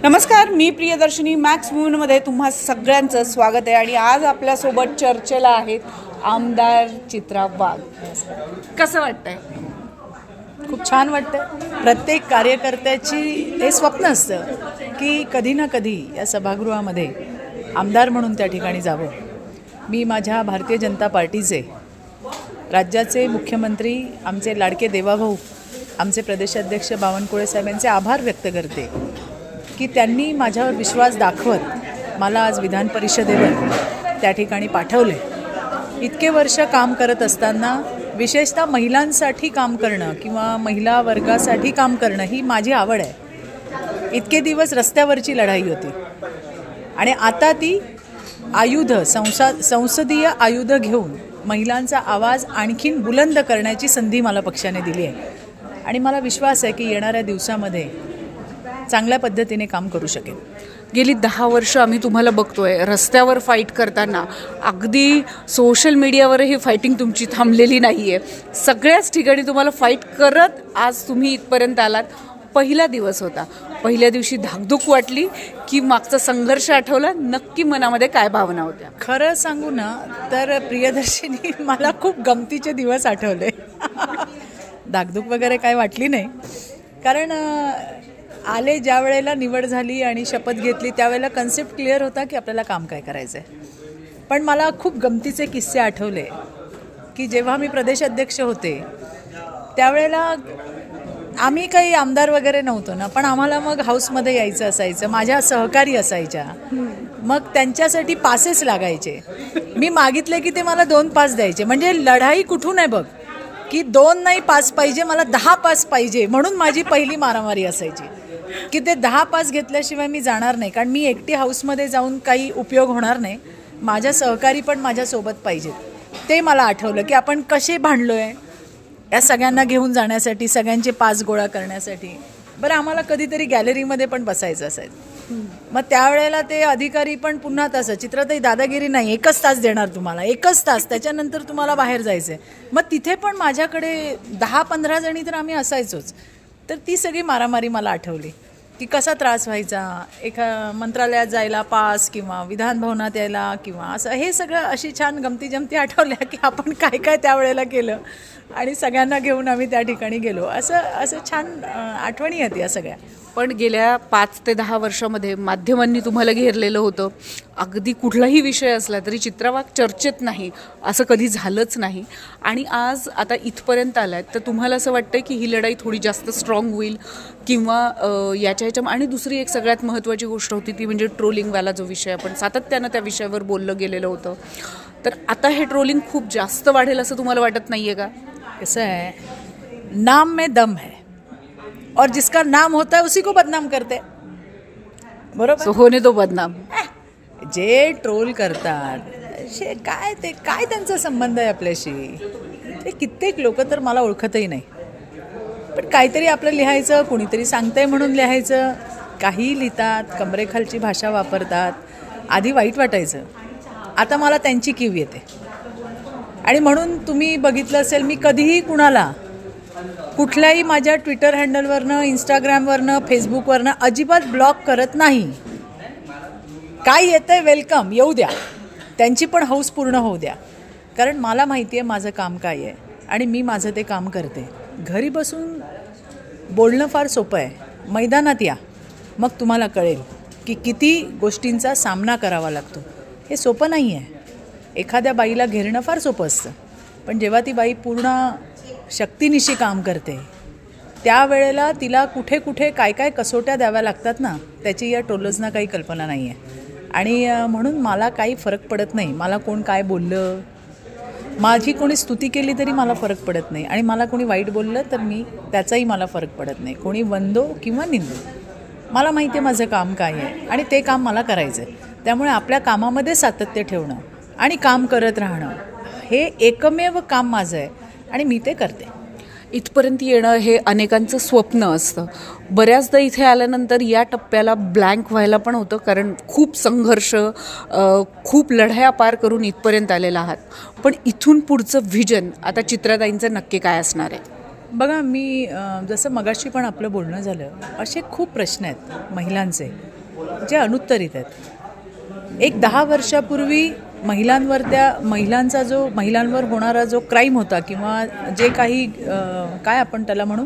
नमस्कार, मी प्रियदर्शनी. मॅक्स मूव्हीमध्ये तुम्हा सगळ्यांचं स्वागत आहे. आणि आज आपल्यासोबत चर्चेला आहेत आमदार चित्रा वाघ. कसं वाटतंय? खूप छान वाटतं. प्रत्येक कार्यकर्त्याची हे स्वप्न असतं की कधी ना कधी या सभागृहामध्ये आमदार म्हणून त्या ठिकाणी जावं. मी माझ्या भारतीय जनता पार्टीचे राज्याचे मुख्यमंत्री आमचे लाडके देवाभाऊ आमचे प्रदेशाध्यक्ष बावनकुळे साहेब यांचे आभार व्यक्त करते की त्यांनी माझ्यावर विश्वास दाखवत मला आज विधान परिषदेवर त्या ठिकाणी पाठवले. इतके वर्ष काम करत असताना विशेषतः महिलांसाठी काम करणं किंवा महिला वर्गासाठी काम करणं ही माझी आवड आहे. इतके दिवस रस्त्यावरची लढाई होती आणि आता ती संसदीय आयुध घेऊन महिलांचा आवाज आणखीन बुलंद करण्याची संधी मला पक्षाने दिली आहे. आणि मला विश्वास आहे की येणाऱ्या दिवसामध्ये चांगल्या पद्धतीने काम करू शकेल. गेली 10 वर्ष आम्ही तुम्हाला बघतोय रस्त्यावर फाईट करताना. अगदी सोशल मीडियावरही फायटिंग तुमची थांबलेली नाही आहे. सगळ्याच ठिकाणी तुम्हाला फाईट करत आज तुम्ही इथपर्यंत आलात. पहिला दिवस होता, पहिल्या दिवशी धाकधूक वाटली की मागचा संघर्ष आठवला? नक्की मनामध्ये काय भावना होत्या? खरं सांगू ना तर प्रियदर्शनी, मला खूप गमतीचे दिवस आठवले. धाकधूक वगैरे काय वाटली नाही, कारण आले ज्या वेळेला निवड झाली आणि शपथ घेतली त्यावेळेला कन्सेप्ट क्लिअर होता की आपल्याला काम काय करायचं आहे. पण मला खूप गमतीचे किस्से आठवले की जेव्हा मी प्रदेशाध्यक्ष होते त्यावेळेला आम्ही काही आमदार वगैरे नव्हतो ना, पण आम्हाला मग हाऊसमध्ये यायचं असायचं. माझ्या सहकारी असायच्या, मग त्यांच्यासाठी पासेस लागायचे. मी मागितले की ते मला 2 पास द्यायचे. म्हणजे लढाई कुठून आहे बघ की 2 नाही पास पाहिजे, मला 10 पास पाहिजे. म्हणून माझी पहिली मारामारी असायची की ते 10 पास घेतल्याशिवाय मी जाणार नाही, कारण मी एकटी हाऊसमध्ये जाऊन काही उपयोग होणार नाही. माझ्या सहकारी पण माझ्यासोबत पाहिजेत. ते मला आठवलं की आपण कसे भांडलो आहे या सगळ्यांना घेऊन जाण्यासाठी, सगळ्यांचे पास गोळा करण्यासाठी. बरं, आम्हाला कधीतरी गॅलरीमध्ये पण बसायचं असायचं. मग त्यावेळेला ते अधिकारी पण पुन्हा तसं, चित्राताई दादागिरी नाही, 1च तास देणार तुम्हाला, 1च तास, त्याच्यानंतर तुम्हाला बाहेर जायचं आहे. मग तिथे पण माझ्याकडे 10-15 जणी तर आम्ही असायचोच. तर ती सगळी मारामारी मला आठवली की कसा त्रास व्हायचा एका मंत्रालयात जायला, पास किंवा विधान भवनात यायला किंवा असं. हे सगळं अशी छान गमती जमती आठवल्या की आपण काय काय त्यावेळेला केलं आणि सगळ्यांना घेऊन आम्ही त्या ठिकाणी गेलो. असं छान आठवणी आहेत या सगळ्या. पण गेल्या 5 ते 10 वर्षामध्ये माध्यमांनी तुम्हाला घेरलेलं होतं. अगदी कुठलाही विषय असला तरी चित्रा वाघ चर्चेत नाही असं कधी झालंच नाही. आणि आज आता इथपर्यंत आलात तर तुम्हाला असं वाटतं की ही लढाई थोडी जास्त स्ट्रॉंग होईल किंवा ह्याच्या आणि दुसरी एक सगळ्यात महत्त्वाची गोष्ट होती ती म्हणजे ट्रोलिंगवाला जो विषय, आपण सातत्यानं त्या विषयावर बोललं गेलेलं होतं. तर आता हे ट्रोलिंग खूप जास्त वाढेल असं तुम्हाला वाटत नाही आहे का? कसं आहे, नाम में दम है और जिसका नाम होता है उसी को बदनाम करते. बरोबर, होने दो बदनाम. जे ट्रोल करतात ते काय त्यांचा संबंध आहे आपल्याशी? ते कित्येक लोक तर मला ओळखतही नाही, पण काहीतरी आपलं लिहायचं, कुणीतरी सांगतंय म्हणून लिहायचं. काही लिहितात, कमरेखालची भाषा वापरतात. आधी वाईट वाटायचं, आता मला त्यांची कीव येते. आणि म्हणून तुम्ही बघितलं असेल, मी कधीही कुणाला कुठल्याही माझ्या ट्विटर हँडलवरनं, इंस्टाग्रामवरनं, फेसबुकवरनं अजिबात ब्लॉक करत नाही. काय येतंय वेलकम, येऊ द्या, त्यांची पण हौस पूर्ण होऊ द्या. कारण मला माहिती आहे माझं काम काय आहे आणि मी माझं ते काम करते. घरी बसून बोलणं फार सोपं आहे. मैदानात या, मग तुम्हाला कळेल की किती गोष्टींचा सामना करावा लागतो. हे सोपं नाही आहे. एखाद्या बाईला घेरणं फार सोपं असतं, पण जेव्हा ती बाई पूर्ण शक्तीनिशी काम करते त्यावेळेला तिला कुठे कुठे काय काय कसोट्या द्याव्या लागतात ना, त्याची या ट्रोलर्सना काही कल्पना नाही आहे. आणि म्हणून मला काही फरक पडत नाही. मला कोण काय बोललं, माझी कोणी स्तुती केली तरी मला फरक पडत नाही. आणि मला कोणी वाईट बोललं तर त्याचाही मला फरक पडत नाही. कोणी वंदो किंवा निंदो, मला माहिती आहे माझं काम काय आहे आणि ते काम मला करायचं आहे. त्यामुळे आपल्या कामामध्ये सातत्य ठेवणं आणि काम करत राहणं हे एकमेव काम माझं आहे आणि मी ते करते. इथपर्यंत येणं हे अनेकांचं स्वप्न असतं. बऱ्याचदा इथे आल्यानंतर या टप्प्याला ब्लँक व्हायला पण होतं, कारण खूप संघर्ष, खूप लढाया पार करून इथपर्यंत आलेला आहात. पण इथून पुढचं व्हिजन आता चित्राताईंचं नक्की काय असणार आहे? बघा, मी जसं मगाशी पण आपलं बोलणं झालं, असे खूप प्रश्न आहेत महिलांचे जे अनुत्तरित आहेत. एक 10 वर्षापूर्वी महिलांचा जो महिलांवर होणारा जो क्राईम होता किंवा जे काही काय आपण त्याला म्हणू,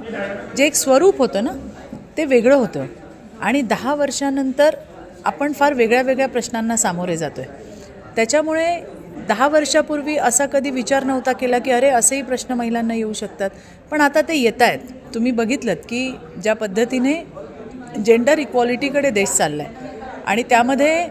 जे एक स्वरूप होतं ना, ते वेगळं होतं. आणि 10 वर्षानंतर आपण फार वेगळ्या वेगळ्या प्रश्नांना सामोरे जातो आहे. त्याच्यामुळे 10 वर्षापूर्वी असा कधी विचार नव्हता केला की अरे असेही प्रश्न महिलांना येऊ शकतात, पण आता ते येत आहेत. तुम्ही बघितलं की ज्या पद्धतीने जेंडर इक्वॉलिटीकडे देश चालला आहे आणि त्यामध्ये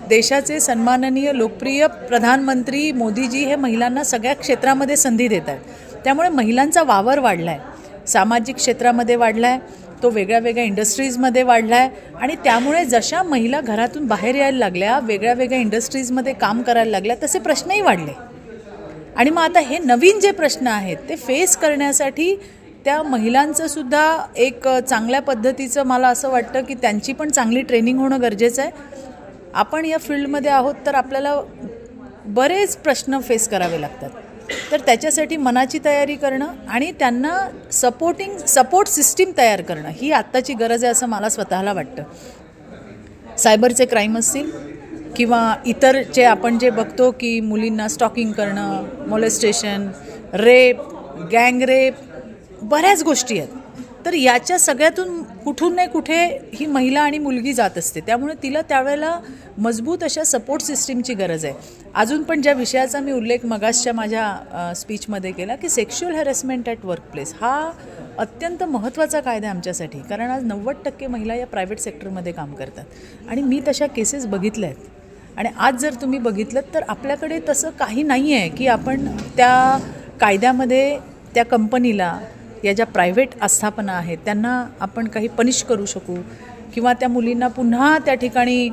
देशाचे सन्माननीय लोकप्रिय प्रधानमंत्री मोदीजी हे महिलांना सगळ्या क्षेत्रामध्ये संधी देत आहेत. त्यामुळे महिलांचा वावर वाढला आहे, सामाजिक क्षेत्रामध्ये वाढला आहे, तो वेगळ्या वेगळ्या इंडस्ट्रीजमध्ये वाढला आहे. आणि त्यामुळे जशा महिला घरातून बाहेर यायला लागल्या, वेगळ्या वेगळ्या इंडस्ट्रीजमध्ये काम करायला लागल्या, तसे प्रश्नही वाढले. आणि मग आता हे नवीन जे प्रश्न आहेत ते फेस करण्यासाठी त्या महिलांचं सुद्धा एक चांगल्या पद्धतीचं, मला असं वाटतं की त्यांची पण चांगली ट्रेनिंग होणं गरजेचं आहे. आपण या फील्डमध्ये आहोत तर आपल्याला बरेच प्रश्न फेस करावे लागतात. तर त्याच्यासाठी मनाची तयारी करणं आणि त्यांना सपोर्ट सिस्टीम तयार करणं ही आत्ताची गरज आहे असं मला स्वतःला वाटतं. सायबरचे क्राईम असतील किंवा इतर जे आपण जे बघतो की मुलींना स्टॉकिंग करणं, मोलेस्टेशन, रेप, गँग रेप, बऱ्याच गोष्टी आहेत. तर याच्या सगळ्यातून कुठून नाही कुठे ही महिला आणि मुलगी जात असते. त्यामुळे तिला त्यावेळेला मजबूत अशा सपोर्ट सिस्टीमची गरज आहे. अजून पण ज्या विषयाचा मी उल्लेख मगासच्या माझ्या स्पीचमध्ये केला की सेक्शुअल हॅरेसमेंट ॲट वर्कप्लेस, हा अत्यंत महत्त्वाचा कायदा आहे आमच्यासाठी. कारण आज 90% महिला या प्रायव्हेट सेक्टरमध्ये काम करतात आणि मी तशा केसेस बघितल्या आहेत. आणि आज जर तुम्ही बघितलं तर आपल्याकडे तसं काही नाही आहे की आपण त्या कायद्यामध्ये त्या कंपनीला, या ज्या प्रायव्हेट आस्थापना आहेत त्यांना आपण काही पनिश करू शकू किंवा त्या मुलींना पुन्हा त्या ठिकाणी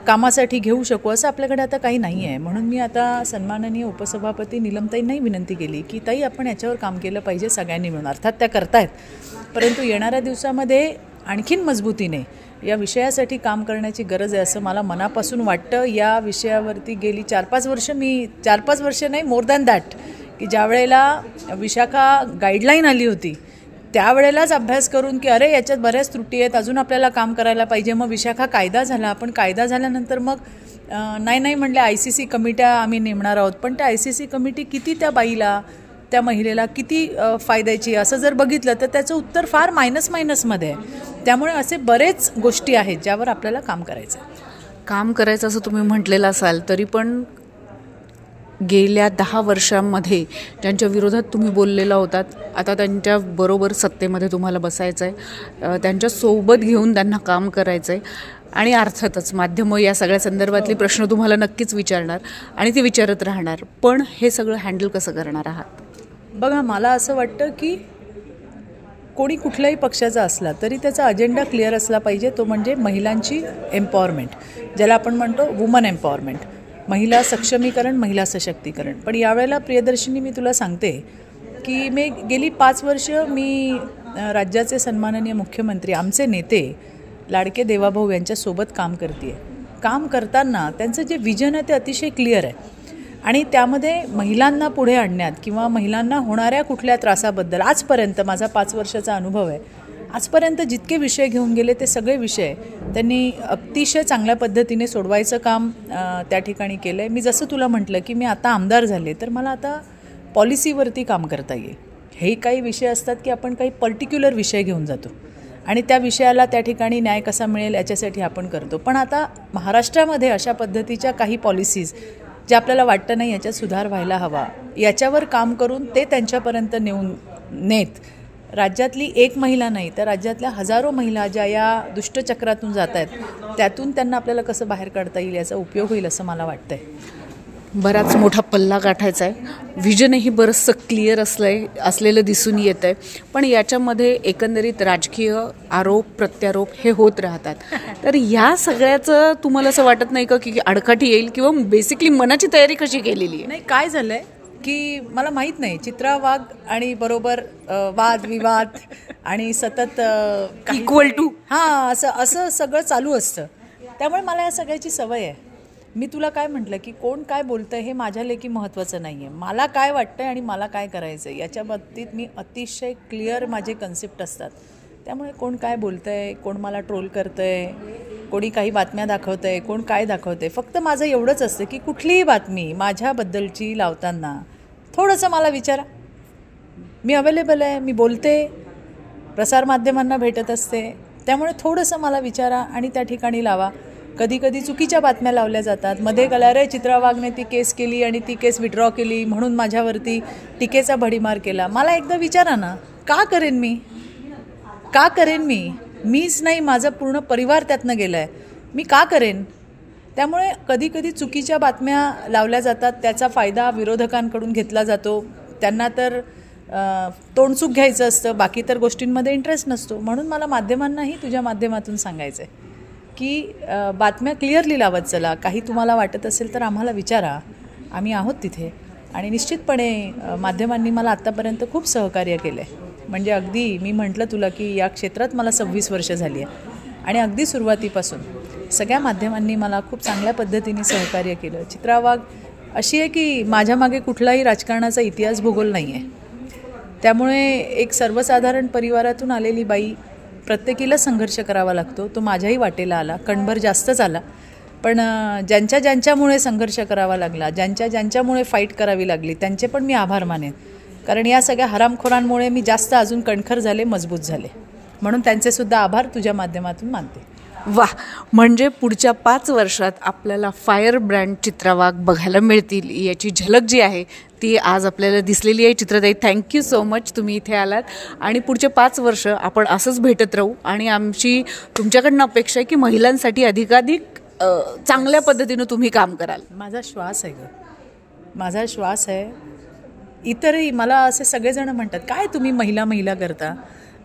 कामासाठी घेऊ शकू, असं आपल्याकडे आता काही नाही आहे. म्हणून मी आता सन्माननीय उपसभापती नीलमताईंनाही विनंती केली की ताई आपण याच्यावर काम केलं पाहिजे सगळ्यांनी मिळून. अर्थात त्या करतायत, परंतु येणाऱ्या दिवसामध्ये आणखीन मजबूतीने या विषयासाठी काम करण्याची गरज आहे असं मला मनापासून वाटतं. या विषयावरती गेली 4-5 वर्ष, मी 4-5 वर्ष नाही, मोर दॅन दॅट, की ज्या वेळेला विशाखा गाईडलाईन आली होती त्यावेळेलाच अभ्यास करून की अरे याच्यात बऱ्याच त्रुटी आहेत, अजून आपल्याला काम करायला पाहिजे. मग विशाखा कायदा झाला, पण कायदा झाल्यानंतर मग नाही म्हणले ICC कमिट्या आम्ही नेमणार आहोत. पण त्या ICC कमिटी किती त्या बाईला, त्या महिलेला किती फायद्याची, असं जर बघितलं तर त्याचं उत्तर फार मायनसमध्ये आहे. त्यामुळे असे बरेच गोष्टी आहेत ज्यावर आपल्याला काम करायचं असं तुम्ही म्हटलेलं असाल तरी पण गेल्या 10 वर्षांमध्ये ज्यांच्या विरोधात तुम्ही बोललेला होतात, आता त्यांच्याबरोबर सत्तेमध्ये तुम्हाला बसायचं आहे, त्यांच्यासोबत घेऊन त्यांना काम करायचं आहे. आणि अर्थातच माध्यमं या सगळ्या संदर्भातले प्रश्न तुम्हाला नक्कीच विचारणार आणि ते विचारत राहणार. पण हे सगळं हँडल कसं करणार आहात? बघा, मला असं वाटतं की कोणी कुठल्याही पक्षाचा असला तरी त्याचा अजेंडा क्लिअर असला पाहिजे. तो म्हणजे महिलांची एम्पॉवरमेंट, ज्याला आपण म्हणतो वुमन एम्पॉवरमेंट, महिला सक्षमीकरण, महिला सशक्तीकरण. पण यावेळेला प्रियदर्शिनी मी तुला सांगते की मी गेली 5 वर्ष मी राज्याचे सन्माननीय मुख्यमंत्री, आमचे नेते लाडके देवाभाऊ यांच्यासोबत काम करते. काम करताना त्यांचं जे विजन आहे ते अतिशय क्लिअर आहे आणि त्यामध्ये महिलांना पुढे आणण्यात किंवा महिलांना होणाऱ्या कुठल्या त्रासाबद्दल आजपर्यंत माझा 5 वर्षाचा अनुभव आहे, आजपर्यंत जितके विषय घेऊन गेले ते सगळे विषय त्यांनी अतिशय चांगल्या पद्धतीने सोडवायचं काम त्या ठिकाणी केलं आहे. मी जसं तुला म्हटलं की मी आता आमदार झाले तर मला आता पॉलिसीवरती काम करता येईल. हे काही विषय असतात की आपण काही पर्टिक्युलर विषय घेऊन जातो आणि त्या विषयाला त्या ठिकाणी न्याय कसा मिळेल याच्यासाठी आपण करतो. पण आता महाराष्ट्रामध्ये अशा पद्धतीच्या काही पॉलिसीज जे आपल्याला वाटतं नाही याच्यात सुधार व्हायला हवा, याच्यावर काम करून ते त्यांच्यापर्यंत नेत राज्यातली एक महिला नाही तर राज्यातल्या हजारो महिला ज्या या दुष्टचक्रातून जात आहेत त्यातून त्यांना आपल्याला कसं बाहेर काढता येईल याचा उपयोग होईल असं मला वाटतंय. बराच मोठा पल्ला गाठायचा आहे, व्हिजनही बरंचसं क्लिअर असलेलं दिसून येतं आहे. पण याच्यामध्ये एकंदरीत राजकीय आरोप प्रत्यारोप हे होत राहतात. तर या सगळ्याचं तुम्हाला असं वाटत नाही का की अडकाठी येईल किंवा बेसिकली मनाची तयारी कशी केलेली आहे? नाही, काय झालं आहे की मला माहीत नाही, चित्रा वाघ आणि बरोबर वाद विवाद आणि सतत इक्वल टू हां असं सगळं चालू असतं. त्यामुळे मला या सगळ्याची सवय आहे. मी तुला काय म्हटलं की कोण काय बोलतं हे माझ्या लेखी महत्त्वाचं नाही आहे. मला काय वाटतं आणि मला काय करायचं आहे याच्या बाबतीत मी अतिशय क्लिअर माझे कन्सेप्ट असतात. त्यामुळे कोण काय बोलतं आहे, कोण मला ट्रोल करतं आहे, कोणी काही बातम्या दाखवतं आहे, कोण काय दाखवतं आहे. फक्त माझं एवढंच असतं की कुठलीही बातमी माझ्याबद्दलची लावताना थोडंसं मला विचारा. मी अवेलेबल आहे, मी बोलते, प्रसारमाध्यमांना भेटत असते, त्यामुळे थोडंसं मला विचारा आणि त्या ठिकाणी लावा. कधी कधी चुकीच्या बातम्या लावल्या जातात. मध्ये कळलं रे चित्रा वाघने ती केस केली आणि ती केस विड्रॉ केली म्हणून माझ्यावरती टीकेचा भडीमार केला. मला एकदा विचारा ना, का करेन मी? मीच नाही, माझा पूर्ण परिवार त्यातनं गेला आहे. मी का करेन? त्यामुळे कधी कधी चुकीच्या बातम्या लावल्या जातात, त्याचा फायदा विरोधकांकडून घेतला जातो. त्यांना तर तोंडसुख घ्यायचं असतं, बाकी तर गोष्टींमध्ये इंटरेस्ट नसतो. म्हणून मला माध्यमांनाही तुझ्या माध्यमातून सांगायचं आहे की बातम्या क्लिअरली लावत चला. काही तुम्हाला वाटत असेल तर आम्हाला विचारा, आम्ही आहोत तिथे. आणि निश्चितपणे माध्यमांनी मला आत्तापर्यंत खूप सहकार्य केलं आहे. म्हणजे अगदी मी म्हटलं तुला की या क्षेत्रात मला 26 वर्ष झाली आहे आणि अगदी सुरुवातीपासून सगळ्या माध्यमांनी मला खूप चांगल्या पद्धतीने सहकार्य केलं. चित्रा वाघ अशी आहे की माझ्यामागे कुठलाही राजकारणाचा इतिहास भूगोल नाही आहे. त्यामुळे एक सर्वसाधारण परिवारातून आलेली बाई, प्रत्येकीला संघर्ष करावा लागतो. तो माझ्याही वाटेला आला, कणभर जास्तच आला. पण ज्यांच्यामुळे संघर्ष करावा लागला, ज्यांच्यामुळे फाईट करावी लागली, त्यांचे पण मी आभार मानेन. कारण या सगळ्या हरामखोरांमुळे मी जास्त अजून कणखर झाले, मजबूत झाले. म्हणून त्यांचेसुद्धा आभार तुझ्या माध्यमातून मानते. वाह, म्हणजे पुढच्या 5 वर्षात आपल्याला फायर ब्रँड चित्रा वाघ बघायला मिळतील याची झलक जी आहे ती आज आपल्याला दिसलेली आहे. चित्रताई, थँक्यू सो मच, तुम्ही इथे आलात. आणि पुढचे 5 वर्ष आपण असंच भेटत राहू. आणि आमची तुमच्याकडनं अपेक्षा आहे की महिलांसाठी अधिकाधिक चांगल्या पद्धतीनं तुम्ही काम कराल. माझा श्वास आहे माझा श्वास आहे. इतरही मला असे सगळेजण म्हणतात काय तुम्ही महिला करता.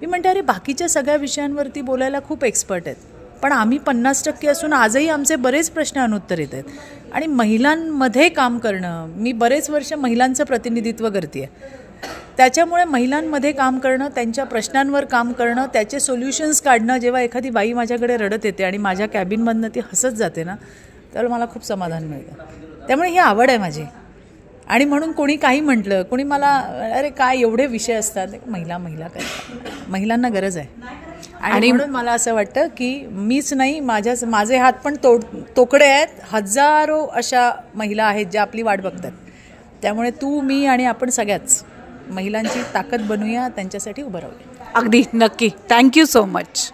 मी म्हणते अरे बाकीच्या सगळ्या विषयांवरती बोलायला खूप एक्सपर्ट आहेत, पण आम्ही 50% असून आजही आमचे बरेच प्रश्न अनुत्तरित आहेत. आणि महिलांमध्ये काम करणं, मी बरेच वर्ष महिलांचं प्रतिनिधित्व करते आहे, त्याच्यामुळे महिलांमध्ये काम करणं, त्यांच्या प्रश्नांवर काम करणं, त्याचे सोल्युशन्स काढणं. जेव्हा एखादी बाई माझ्याकडे रडत येते आणि माझ्या कॅबिनमधनं ती हसत जाते ना, तर मला खूप समाधान मिळतं. त्यामुळे ही आवड आहे माझी. आणि म्हणून कोणी काही म्हटलं, कोणी मला अरे काय एवढे विषय असतात, महिला करतात, महिलांना गरज आहे. आणि म्हणून मला असं वाटतं की मीच नाही, माझे हात पण तोकडे आहेत. हजारो अशा महिला आहेत ज्या आपली वाट बघतात. त्यामुळे तू, मी आणि आपण सगळ्याच महिलांची ताकद बनूया, त्यांच्यासाठी उभं राहूया. अगदी नक्की. Thank you so much.